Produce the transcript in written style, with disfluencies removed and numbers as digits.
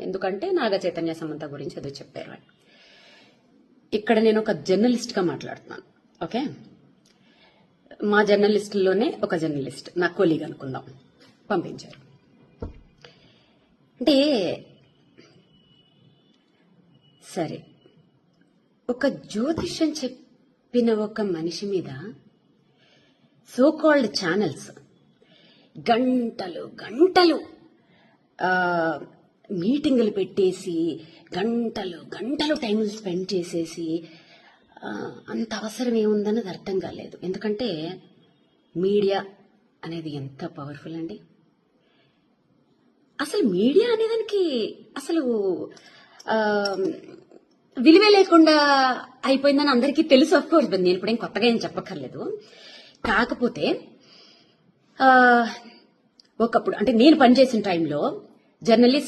ఎందుకంటే నాగ చైతన్య సమంత గురించి ఏదో చెప్పారు అని. ఇక్కడ నేను ఒక జర్నలిస్ట్ గా మాట్లాడుతున్నాను. ఓకే, మా జర్నలిస్టుల్లోనే ఒక జర్నలిస్ట్, నా కొలీగ్ అనుకుందాం, పంపించారు. అంటే సరే, ఒక జ్యోతిష్యం చెప్పిన ఒక మనిషి మీద సో కాల్డ్ ఛానల్స్ గంటలు గంటలు మీటింగులు పెట్టేసి గంటలు గంటలు టైం స్పెండ్ చేసేసి అంత అవసరం ఏముందన్నది అర్థం కాలేదు. ఎందుకంటే మీడియా అనేది ఎంత పవర్ఫుల్ అండి. అసలు మీడియా అనేదానికి అసలు విలువే లేకుండా అయిపోయిందని అందరికీ తెలుసు. ఆఫ్ కోర్స్, నేను ఇప్పుడేం కొత్తగా ఏం చెప్పక్కర్లేదు. కాకపోతే ఒకప్పుడు అంటే నేను పనిచేసిన టైంలో జర్నలిస్ట్